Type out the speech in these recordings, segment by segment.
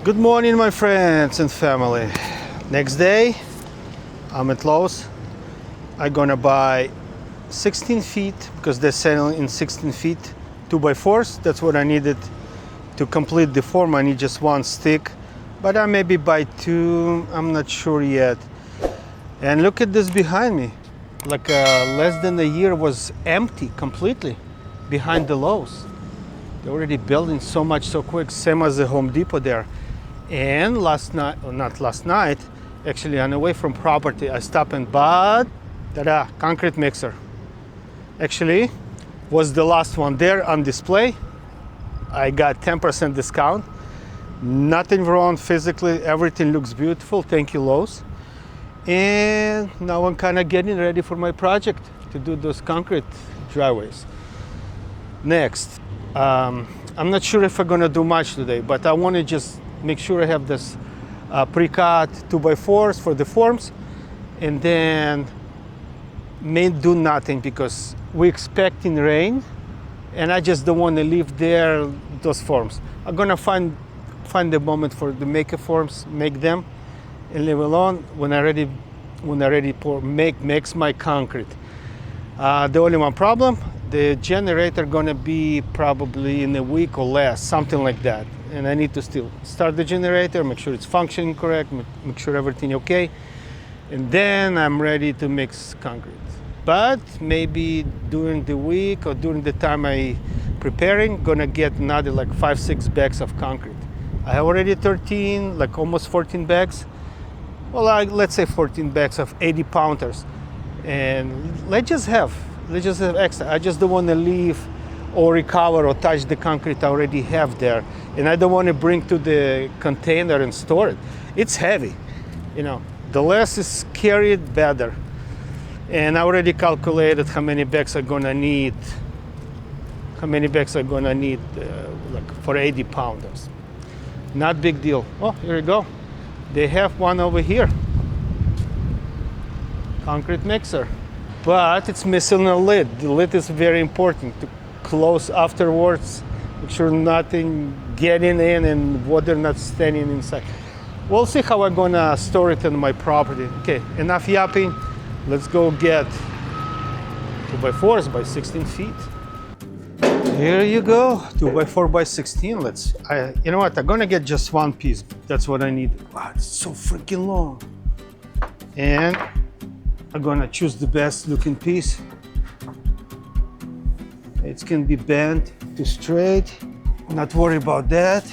Good morning, my friends and family. Next day, I'm at Lowe's. I'm gonna buy 16 feet because they're selling in 16 feet 2x4s. That's what I needed to complete the form. I need just one stick, but I maybe buy two. I'm not sure yet. And look at this behind me. Like less than a year was empty completely behind the Lowe's. They're already building so much so quick, same as the Home Depot there. And last night, or not last night, actually on the way from property, I stopped and bought, ta-da, concrete mixer. Actually, was the last one there on display. I got 10% discount. Nothing wrong physically, everything looks beautiful. Thank you, Lowe's. And now I'm kind of getting ready for my project to do those concrete driveways. Next, I'm not sure if I'm gonna do much today, but I want to just make sure I have this pre-cut 2x4s for the forms, and then may do nothing because we're expecting rain, and I just don't want to leave there those forms. I'm gonna find the moment for the maker forms, make them, and leave alone when I ready pour makes my concrete. The only one problem, the generator gonna be probably in a week or less, something like that. And I need to still start the generator, make sure it's functioning correct, make sure everything okay. And then I'm ready to mix concrete. But maybe during the week or during the time I preparing, gonna get another like 5-6 bags of concrete. I have already 13, like almost 14 bags. Well, let's say 14 bags of 80 pounders. And let's just have extra. I just don't want to leave or recover or touch the concrete I already have there. And I don't want to bring to the container and store it. It's heavy, you know. The less is carried, better. And I already calculated how many bags I'm gonna need. Like for 80 pounders. Not big deal. Oh, here you go. They have one over here. Concrete mixer. But it's missing a lid. The lid is very important to close afterwards. Make sure nothing getting in and water not staying inside. We'll see how I'm gonna store it in my property. Okay, enough yapping. Let's go get 2x4s by 16 feet. Here you go, 2x4 by 16. You know what? I'm gonna get just one piece. That's what I need. Wow, it's so freaking long. And I'm gonna choose the best looking piece. It can be bent to straight. Not worry about that.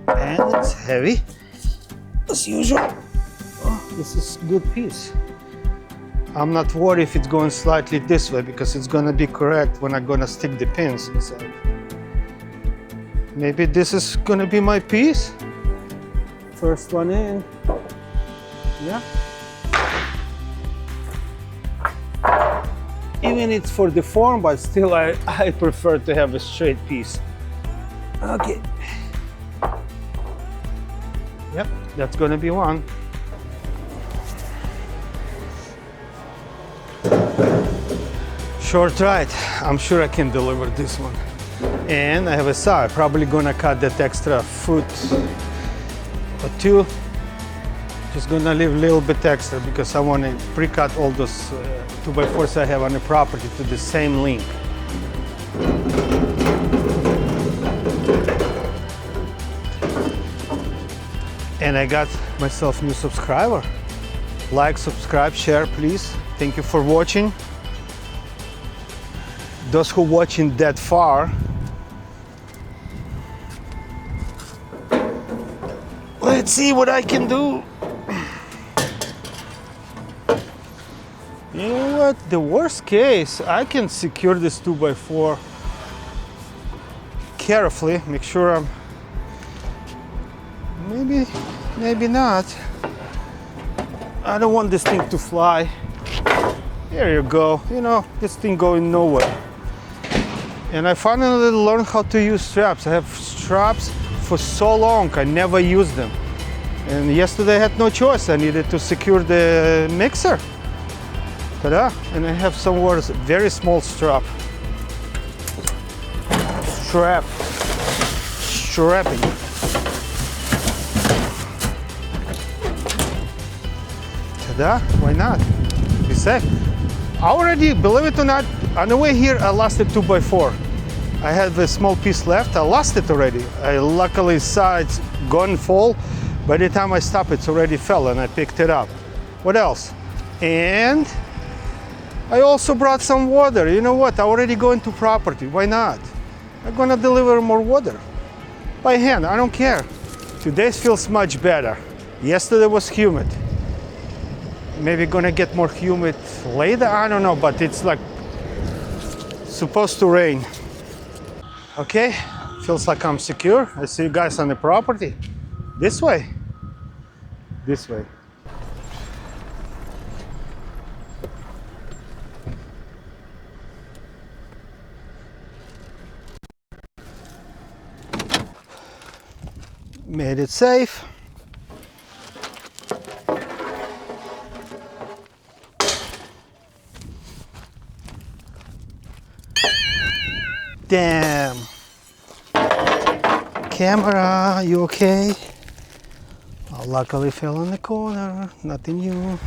And it's heavy, as usual. Oh, this is a good piece. I'm not worried if it's going slightly this way because it's gonna be correct when I'm gonna stick the pins inside. Maybe this is gonna be my piece. First one in. Yeah. Even it's for the form, but still I prefer to have a straight piece. Okay. Yep, that's gonna be one. Short ride. I'm sure I can deliver this one. And I have a saw. I'm probably gonna cut that extra foot or two. Just gonna leave a little bit extra because I want to pre-cut all those 2x4s I have on the property to the same length. And I got myself new subscriber. Like, subscribe, share, please. Thank you for watching. Those who watching that far, let's see what I can do. You know what? The worst case, I can secure this 2x4 carefully. Make sure I'm. Maybe not. I don't want this thing to fly. There you go. You know, this thing going nowhere. And I finally learned how to use straps. I have straps for so long. I never used them. And yesterday I had no choice. I needed to secure the mixer. Ta-da! And I have somewhere a very small strap. extra wrapping. Ta-da, why not? Be safe. I already, believe it or not, on the way here I lost a 2x4. I had a small piece left, I lost it already. I luckily saw it's gone fall. By the time I stopped, it's already fell and I picked it up. What else? And I also brought some water. You know what? I already go into property. Why not? I'm gonna deliver more water. By hand, I don't care. Today feels much better. Yesterday was humid. Maybe gonna get more humid later, I don't know, but it's like supposed to rain. Okay, feels like I'm secure. I see you guys on the property. This way. This way. Made it safe. Damn. Camera, you okay? I luckily fell in the corner, nothing new.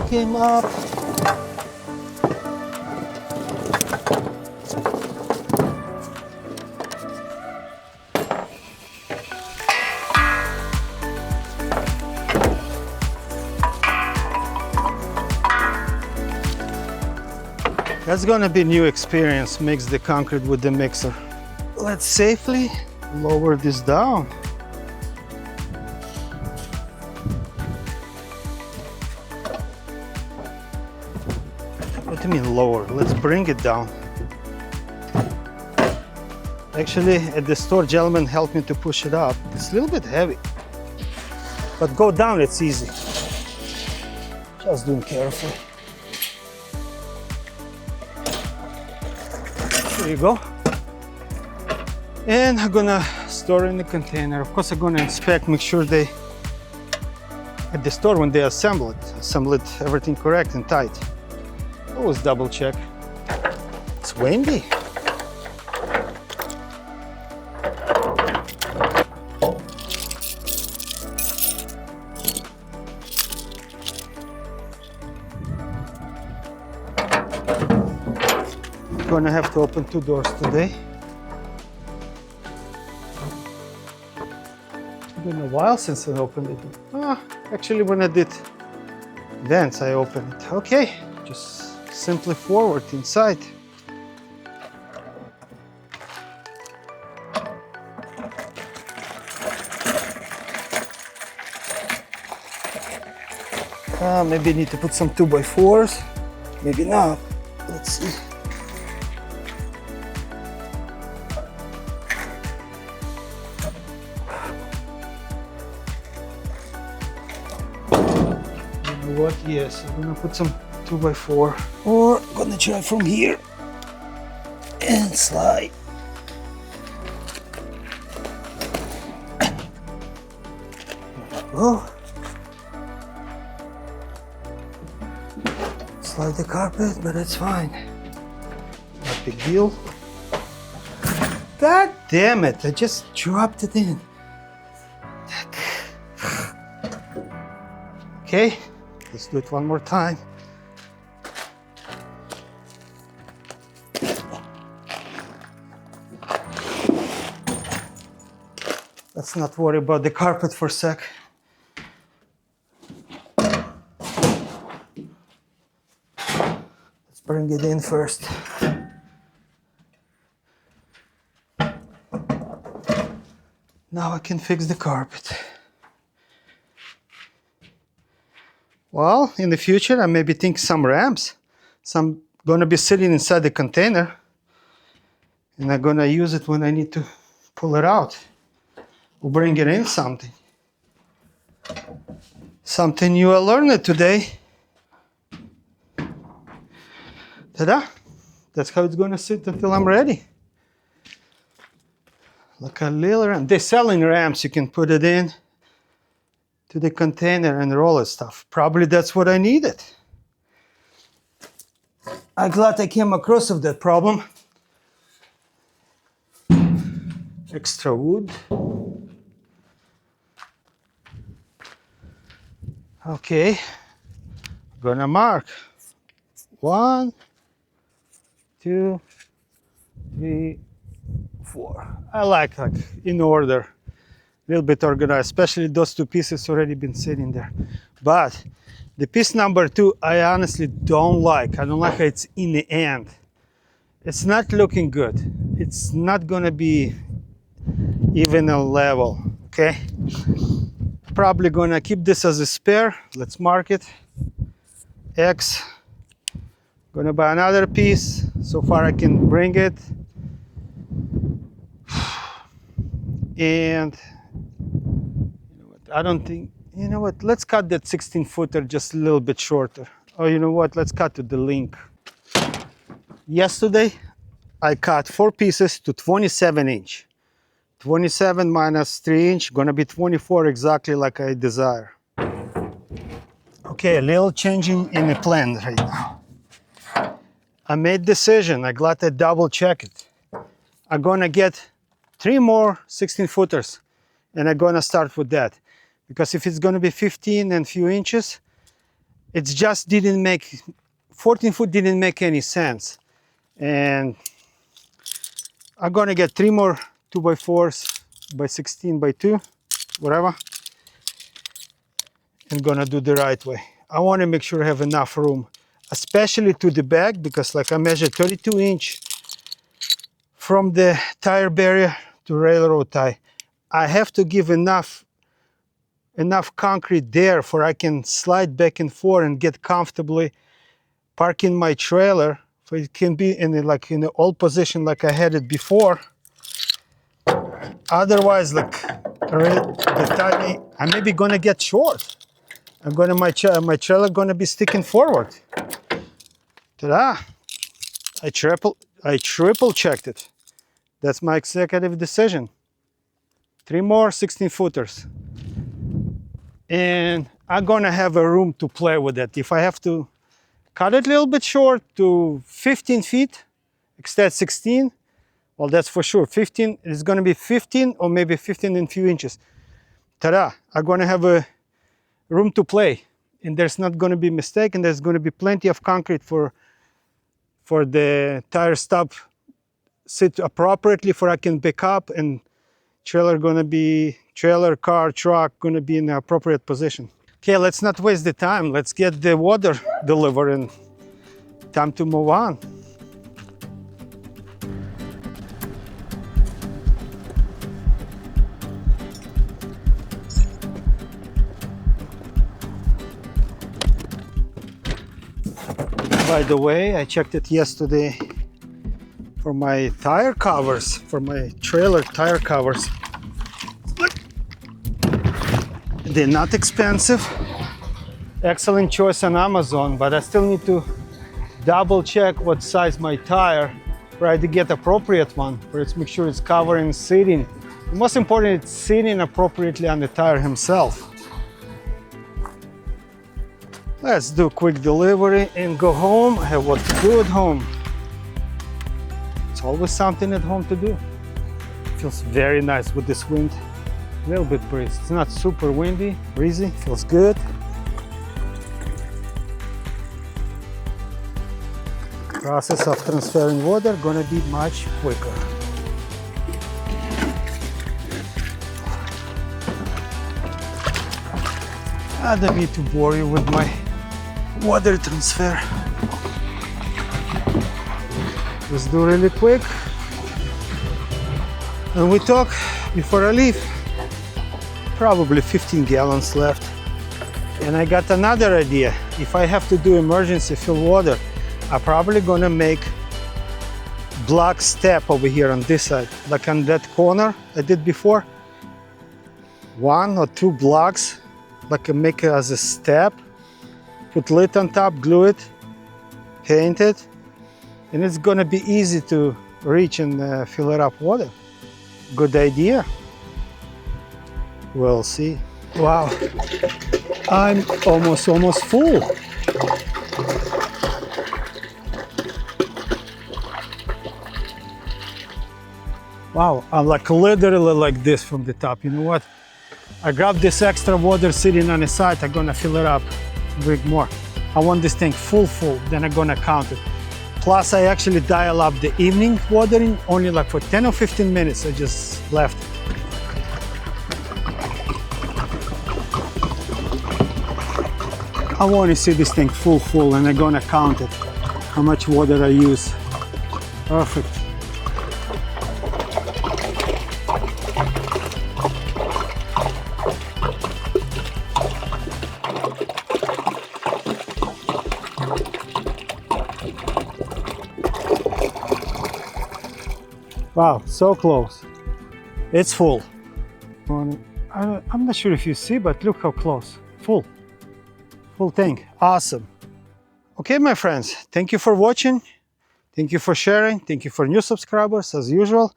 Came up. That's gonna be a new experience, mix the concrete with the mixer. Let's safely lower this down. What do you mean lower? Let's bring it down. Actually, at the store, gentleman helped me to push it up. It's a little bit heavy, but go down, it's easy. Just doing carefully. There you go. And I'm gonna store in the container. Of course, I'm gonna inspect, make sure they, at the store when they assemble it everything correct and tight. Always double check. It's windy. Gonna have to open 2 doors today. It's been a while since I opened it. Actually, when I did vents, I opened it. Okay, just simply forward inside. Maybe I need to put some 2x4s. Maybe not. Let's see. You know what? Yes, I'm gonna put some 2x4, or I'm gonna try from here and slide. Oh, slide the carpet, but it's fine. Not big deal. God damn it! I just dropped it in. Okay, let's do it one more time. Let's not worry about the carpet for a sec. Let's bring it in first. Now I can fix the carpet. Well, in the future, I maybe think some ramps. Some gonna be sitting inside the container, and I'm gonna use it when I need to pull it out or bring it in something. Something new I learned today. Ta-da! That's how it's gonna sit until I'm ready. Like a little ramp. They're selling ramps, you can put it in to the container and roll it stuff. Probably that's what I needed. I'm glad I came across of that problem. Extra wood. Okay, gonna mark 1, 2, 3, 4. I like in order, a little bit organized, especially those two pieces already been sitting there. But the piece number 2, I honestly don't like. I don't like how it's in the end. It's not looking good. It's not gonna be even a level, okay? Probably gonna keep this as a spare. Let's mark it. X. Gonna buy another piece. So far I can bring it. And you know what, I don't think, you know what, let's cut that 16 footer just a little bit shorter. Or you know what, let's cut to the link. Yesterday I cut 4 pieces to 27 inch. 27 minus 3 inch, gonna be 24, exactly like I desire. Okay, a little changing in the plan right now. I made decision, I'm glad I double check it. I'm gonna get 3 more 16 footers and I'm gonna start with that. Because if it's gonna be 15 and few inches, it just didn't make, 14 foot didn't make any sense. And I'm gonna get 3 more 2x4s by 16 by 2, whatever. And gonna do the right way. I wanna make sure I have enough room, especially to the back, because like I measured 32 inch from the tire barrier to railroad tie. I have to give enough concrete there for I can slide back and forth and get comfortably parking my trailer, so it can be in the old position like I had it before. Otherwise, like the tie, I'm maybe gonna get short. I'm gonna my trailer gonna be sticking forward. Ta-da! I triple checked it. That's my executive decision. 3 more 16 footers. And I'm gonna have a room to play with it. If I have to cut it a little bit short to 15 feet, instead 16, well, that's for sure. 15 is gonna be 15 or maybe 15 and few inches. Ta-da! I'm gonna have a room to play. And there's not gonna be mistake, and there's gonna be plenty of concrete for the tire stop sit appropriately for I can pick up, and trailer, car, truck gonna be in the appropriate position. Okay, let's not waste the time. Let's get the water delivered and time to move on. By the way, I checked it yesterday for my tire covers, for my trailer tire covers. Look. They're not expensive. Excellent choice on Amazon, but I still need to double check what size my tire, right, to get appropriate one, let's make sure it's covering, sitting. The most important, it's sitting appropriately on the tire himself. Let's do a quick delivery and go home. I have what to do at home. It's always something at home to do. Feels very nice with this wind. A little bit breeze. It's not super windy, breezy, feels good. Process of transferring water gonna be much quicker. I don't need to bore you with my water transfer. Let's do really quick. And we talk before I leave, probably 15 gallons left. And I got another idea. If I have to do emergency fill water, I'm probably gonna make block step over here on this side, like on that corner I did before. 1 or 2 blocks, like make it as a step, put lid on top, glue it, paint it, and it's gonna be easy to reach and fill it up water. Good idea. We'll see. Wow, I'm almost full. Wow, I'm like literally like this from the top. You know what? I grabbed this extra water sitting on the side. I'm gonna fill it up, drink more. I want this tank full, then I'm gonna count it. Plus, I actually dial up the evening watering only like for 10 or 15 minutes. I just left it. I want to see this tank full, and I'm gonna count it, how much water I use. Perfect. Wow, so close. It's full. I'm not sure if you see, but look how close. Full tank. Awesome. Okay, my friends, thank you for watching. Thank you for sharing. Thank you for new subscribers, as usual.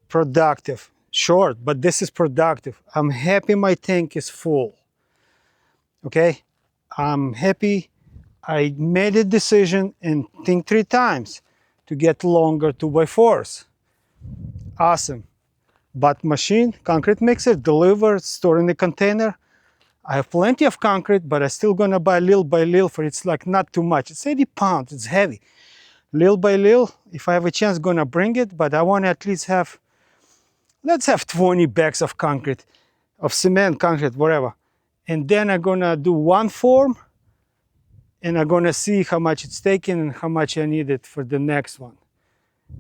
Productive. Short, but this is productive. I'm happy my tank is full. Okay? I'm happy I made a decision and think 3 times to get longer 2x4s. Awesome. But machine, concrete mixer, delivered, store in the container. I have plenty of concrete, but I'm still gonna buy little by little for it's like not too much. It's 80 pounds, it's heavy. Little by little, if I have a chance, gonna bring it, but I wanna at least have, let's have 20 bags of concrete, of cement, concrete, whatever. And then I'm gonna do 1 form, and I'm gonna see how much it's taking and how much I need it for the next one.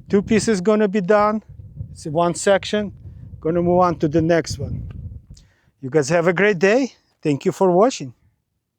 2 pieces gonna be done. It's 1 section. Gonna move on to the next one. You guys have a great day. Thank you for watching.